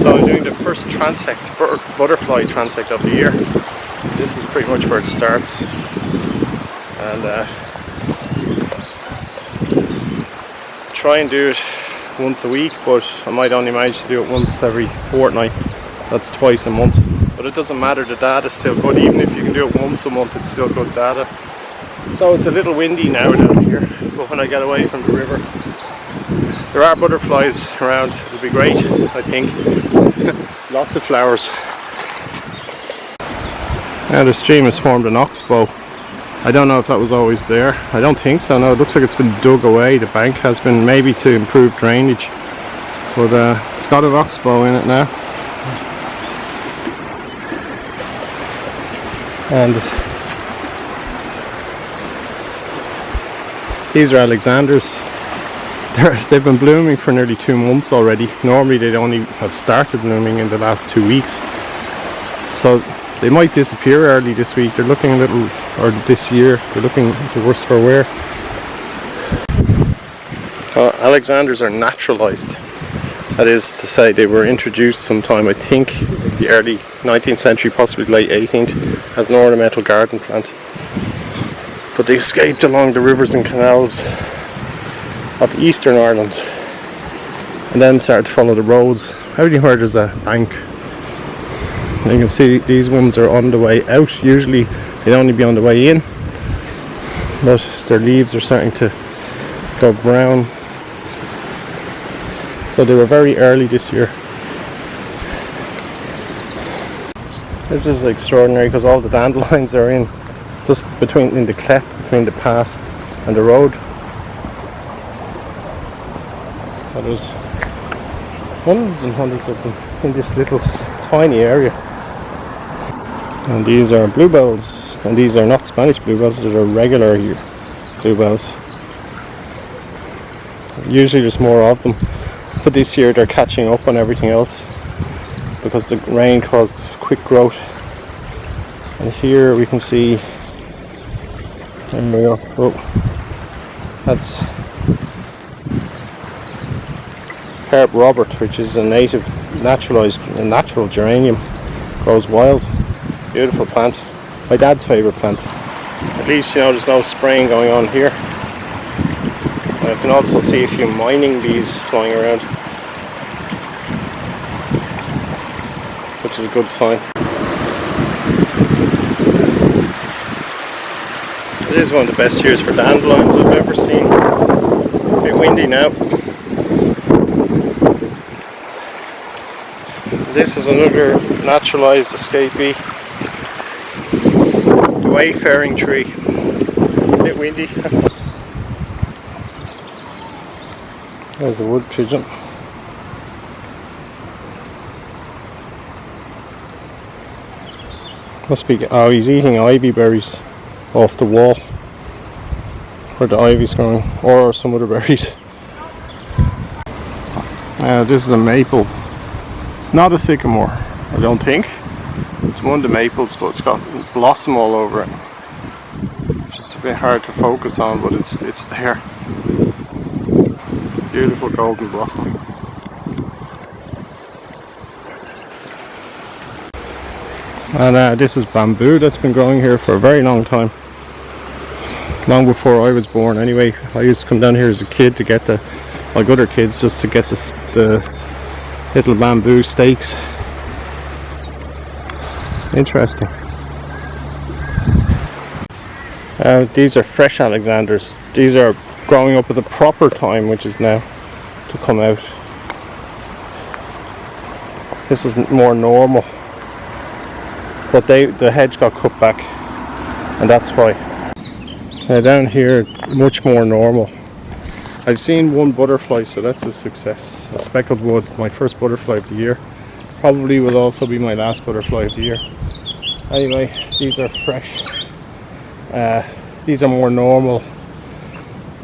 So I'm doing the first transect, butterfly transect of the year. This is pretty much where it starts, and try and do it once a week, but I might only manage to do it once every fortnight. That's twice a month, but it doesn't matter, the data's still good. Even if you can do it once a month, it's still good data. So it's a little windy now down here, but when I get away from the river, there are butterflies around. It'll be great, I think. Lots of flowers. Now the stream has formed an oxbow. I don't know if that was always there. I don't think so. No, it looks like it's been dug away. The bank has been, maybe to improve drainage, but it's got an oxbow in it now. And these are Alexanders. They've been blooming for nearly 2 months already. Normally they'd only have started blooming in the last 2 weeks. So they might disappear early this week. They're looking a little, or this year, they're looking the worse for wear. Alexanders are naturalized. That is to say, they were introduced sometime, I think, in the early 19th century, possibly late 18th, as an ornamental garden plant. But they escaped along the rivers and canals of eastern Ireland, and then started to follow the roads. Everywhere there's a bank. And you can see these ones are on the way out. Usually they'd only be on the way in, but their leaves are starting to go brown. So they were very early this year. This is extraordinary because all the dandelions are in just in the cleft between the path and the road. But there's hundreds and hundreds of them in this little tiny area. And these are bluebells, and these are not Spanish bluebells, they're regular bluebells. Usually there's more of them, but this year they're catching up on everything else because the rain caused quick growth. And here we can see, there we go, oh, that's Herb Robert, which is a native natural geranium, grows wild. Beautiful plant, my dad's favourite plant. At least, you know, there's no spraying going on here. And I can also see a few mining bees flying around, which is a good sign. It is one of the best years for dandelions I've ever seen. A bit windy now. This is another naturalised escapee, the wayfaring tree. A bit windy. There's a wood pigeon. Must be, oh, he's eating ivy berries off the wall where the ivy's growing, or some other berries. This is a maple. Not a sycamore, I don't think. It's one of the maples, but it's got blossom all over it. It's a bit hard to focus on, but it's there. Beautiful golden blossom. And this is bamboo that's been growing here for a very long time. Long before I was born anyway. I used to come down here as a kid to get like other kids, just to get the little bamboo stakes. Interesting. These are fresh Alexanders. These are growing up at the proper time, which is now to come out. This is more normal, but the hedge got cut back, and that's why. Now down here, much more normal. I've seen one butterfly, so that's a success. A speckled wood, my first butterfly of the year. Probably will also be my last butterfly of the year. Anyway, these are fresh. These are more normal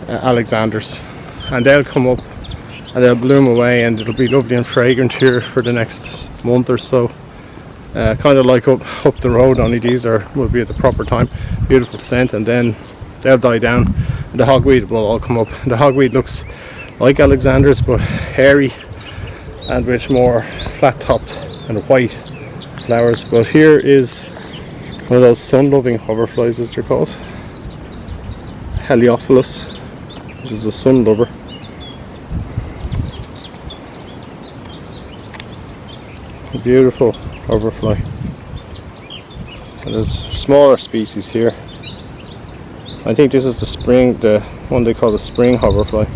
Alexanders, and they'll come up and they'll bloom away, and it'll be lovely and fragrant here for the next month or so. Kind of like up the road, only these will be at the proper time. Beautiful scent, and then they'll die down. The hogweed will all come up. The hogweed looks like Alexanders, but hairy and with more flat-topped and white flowers. But here is one of those sun-loving hoverflies, as they're called, Heliophilus, which is a sun lover. A beautiful hoverfly. And there's smaller species here. I think this is the one they call the spring hoverfly.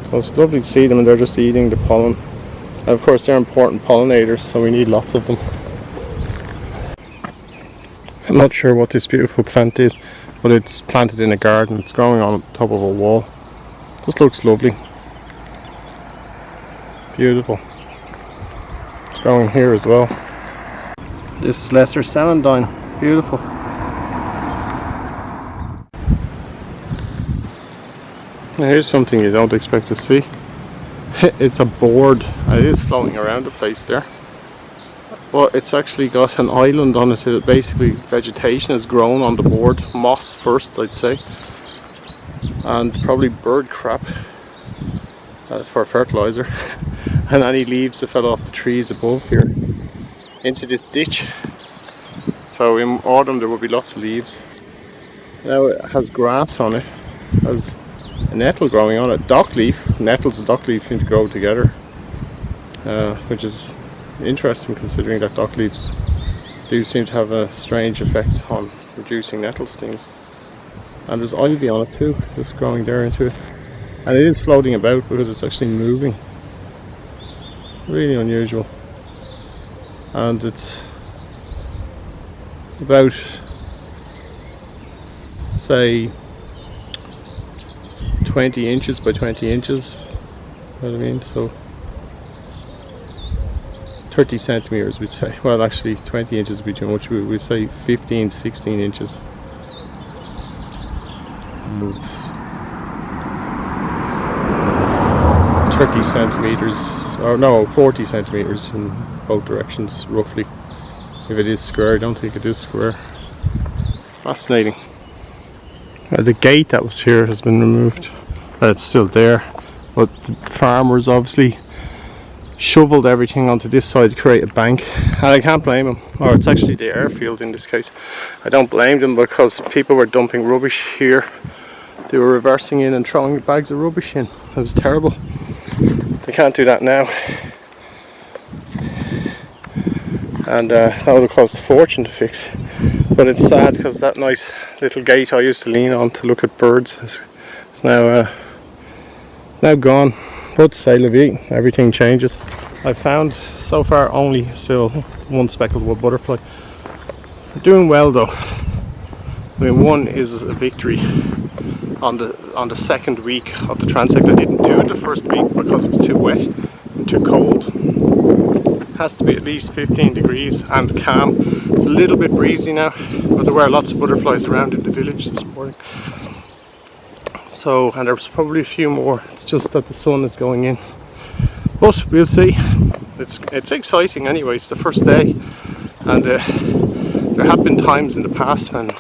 So it's lovely to see them, and they're just eating the pollen. And of course they're important pollinators, so we need lots of them. I'm not sure what this beautiful plant is, but it's planted in a garden. It's growing on top of a wall. Just looks lovely. Beautiful. It's growing here as well. This is lesser celandine. Beautiful. Now here's something you don't expect to see. It's a board. It is floating around the place there. But it's actually got an island on it that basically vegetation has grown on the board. Moss first, I'd say. And probably bird crap for fertilizer. And any leaves that fell off the trees above here into this ditch. So in autumn there will be lots of leaves. Now it has grass on it. It has a nettle growing on it. Dockleaf. Nettles and dockleaf seem to grow together. Which is interesting, considering that dock leaves do seem to have a strange effect on reducing nettle stings. And there's ivy on it too, just growing there into it. And it is floating about because it's actually moving. Really unusual. And it's about, say, 20 inches by 20 inches. You know what I mean? So 30 centimeters we'd say. Well, actually 20 inches would be too much. We'd say 15, 16 inches. 30 centimeters, or no, 40 centimeters in both directions, roughly. If it is square, I don't think it is square. Fascinating. The gate that was here has been removed. It's still there, but the farmers obviously shoveled everything onto this side to create a bank, and I can't blame them. Or it's actually the airfield in this case. I don't blame them, because people were dumping rubbish here. They were reversing in and throwing bags of rubbish in. It was terrible. They can't do that now, and that would have cost a fortune to fix. But it's sad, because that nice little gate I used to lean on to look at birds is now gone. But c'est la vie, everything changes. I've found so far only still one speckled wood butterfly. They're doing well though. I mean, one is a victory on the second week of the transect. I didn't do it the first week because it was too wet and too cold. It has to be at least 15 degrees and calm. It's a little bit breezy now, but there were lots of butterflies around in the village this morning. So, and there's probably a few more. It's just that the sun is going in. But we'll see. It's exciting anyway. It's the first day, and there have been times in the past when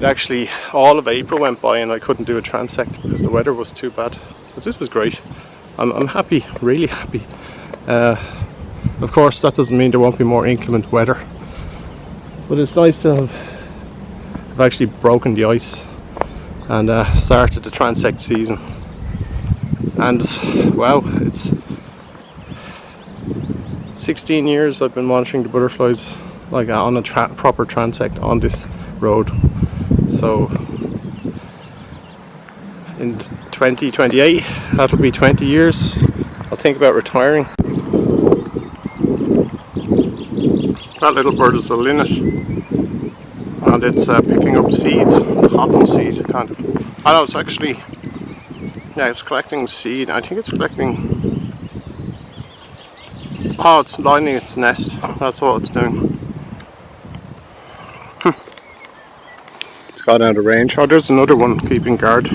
actually all of April went by and I couldn't do a transect because the weather was too bad. So this is great. I'm happy, really happy. Of course, that doesn't mean there won't be more inclement weather, but it's nice to have actually broken the ice and started the transect season. And wow, it's 16 years I've been monitoring the butterflies like on a proper transect on this road. So in 2028, that'll be 20 years. I'll think about retiring. That little bird is a linnet, and it's picking up seeds, cotton seed kind of. I know it's actually, yeah, it's collecting seed. I think it's collecting, oh, it's lining its nest. That's what it's doing. It's got out of range. Oh, there's another one keeping guard.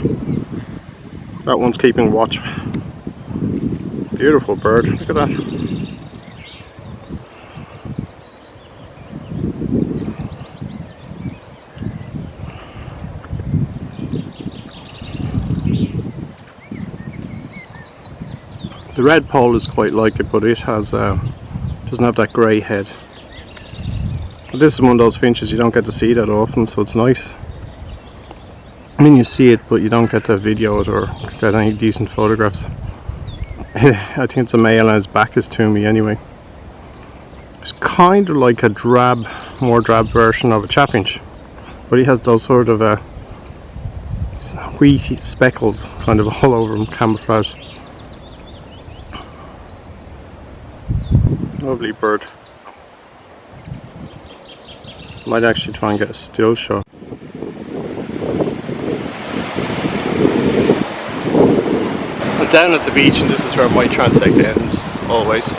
That one's keeping watch. Beautiful bird, look at that. The redpoll is quite like it, but it has doesn't have that grey head. But this is one of those finches you don't get to see that often, so it's nice. I mean, you see it, but you don't get to video it or get any decent photographs. I think it's a male and his back is to me anyway. It's kind of like a drab, more drab version of a chaffinch, but he has those sort of wheaty speckles kind of all over him, camouflage. Lovely bird. Might actually try and get a still shot. I'm down at the beach, and this is where my transect ends, always.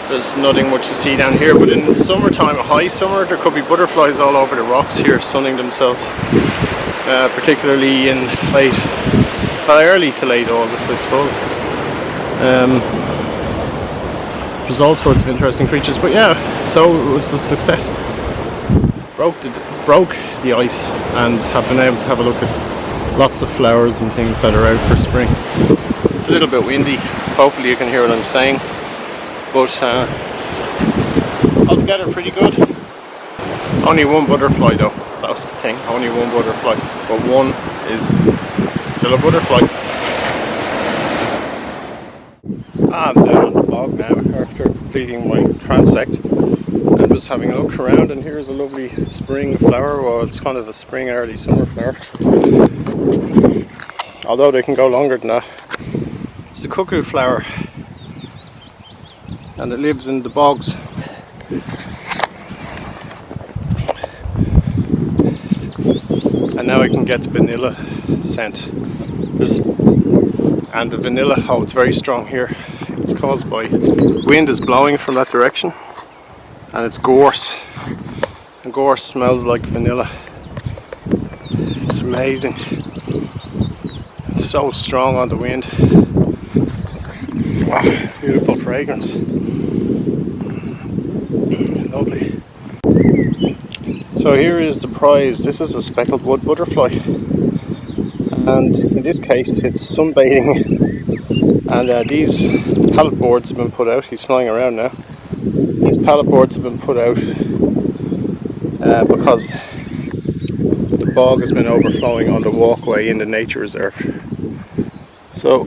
There's nothing much to see down here, but in the summertime, a high summer, there could be butterflies all over the rocks here sunning themselves, particularly in early to late August, I suppose. There's all sorts of interesting creatures, but yeah, so it was a success. Broke the ice, and have been able to have a look at lots of flowers and things that are out for spring. It's a little bit windy, hopefully you can hear what I'm saying, but altogether pretty good. Only one butterfly though, that was the thing, only one butterfly, but one is still a butterfly. I'm down on the bog now after completing my transect and was having a look around, and here's a lovely spring flower. Well, it's kind of a spring early summer flower, although they can go longer than that. It's a cuckoo flower, and it lives in the bogs. And now I can get the vanilla scent. And the vanilla, oh, it's very strong here. It's caused by wind is blowing from that direction, and it's gorse. And gorse smells like vanilla. It's amazing. It's so strong on the wind. Wow, beautiful fragrance. Lovely. So here is the prize. This is a speckled wood butterfly, and in this case it's sunbathing, and these pallet boards have been put out. He's flying around now. These pallet boards have been put out because the bog has been overflowing on the walkway in the nature reserve. So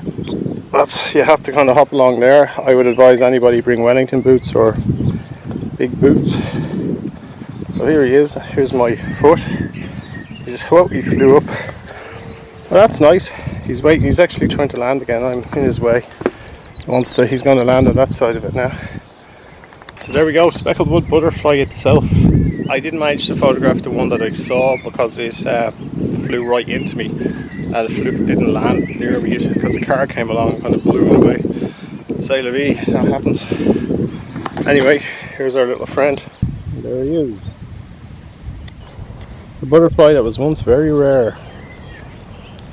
that's, you have to kind of hop along there. I would advise anybody bring Wellington boots or big boots. So here he is. Here's my foot. He flew up. Well, that's nice. He's waiting. He's actually trying to land again. I'm in his way. He's going to land on that side of it now. So there we go. Speckled wood butterfly itself. I didn't manage to photograph the one that I saw because it flew right into me. It didn't land near me because the car came along and kind of blew it away. C'est la vie. That happens. Anyway, here's our little friend. There he is. The butterfly that was once very rare.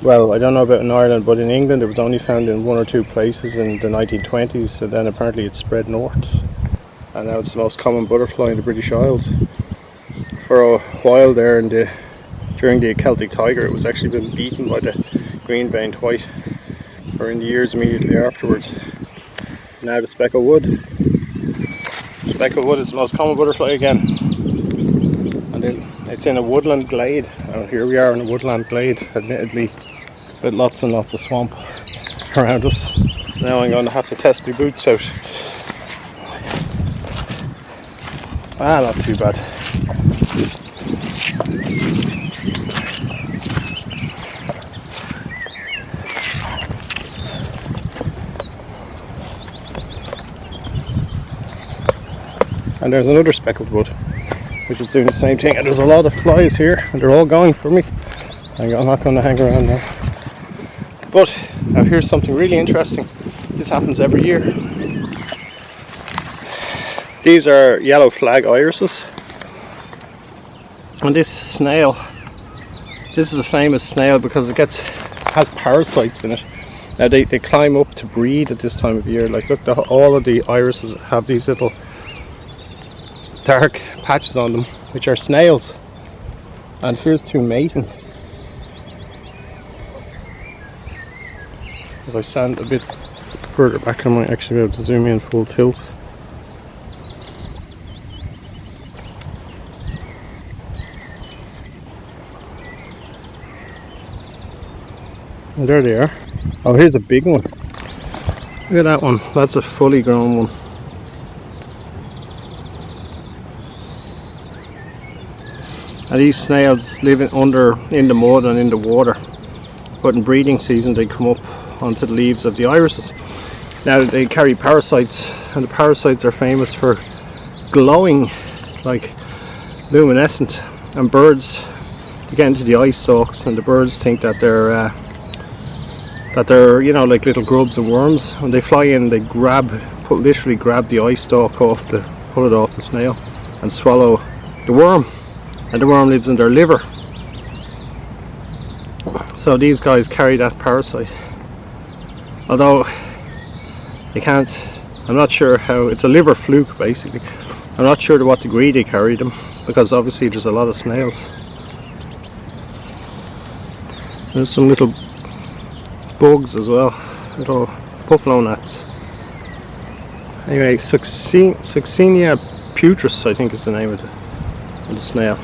Well, I don't know about in Ireland, but in England it was only found in one or two places in the 1920s, and then apparently it spread north. And now it's the most common butterfly in the British Isles. For a while there, during the Celtic Tiger, it was actually been beaten by the green-veined white, or in the years immediately afterwards. Now the speckled wood. Speckled wood is the most common butterfly again. And it's in a woodland glade. And here we are in a woodland glade, admittedly, with lots and lots of swamp around us. Now I'm going to have to test my boots out. Ah, not too bad. And there's another speckled wood, which is doing the same thing. And there's a lot of flies here, and they're all going for me. I'm not going to hang around now. But now here's something really interesting. This happens every year. These are yellow flag irises. And this snail, this is a famous snail because it has parasites in it. Now they climb up to breed at this time of year. Like look, all of the irises have these little dark patches on them, which are snails. And here's two mating. if I stand a bit further back I might actually be able to zoom in full tilt. And there they are. Oh, here's a big one. Look at that one. That's a fully grown one. And these snails live in the mud and in the water. But in breeding season they come up onto the leaves of the irises. Now they carry parasites, and the parasites are famous for glowing like luminescent, and birds get into the eye stalks, and the birds think that they're you know, like little grubs and worms. When they fly in, they literally grab the eye stalk pull it off the snail and swallow the worm, and the worm lives in their liver. So these guys carry that parasite, although they can't, I'm not sure how, it's a liver fluke basically. I'm not sure to what degree they carry them, because obviously there's a lot of snails. There's some little bugs as well, little buffalo gnats. Anyway, Succinia putris I think is the name of the snail.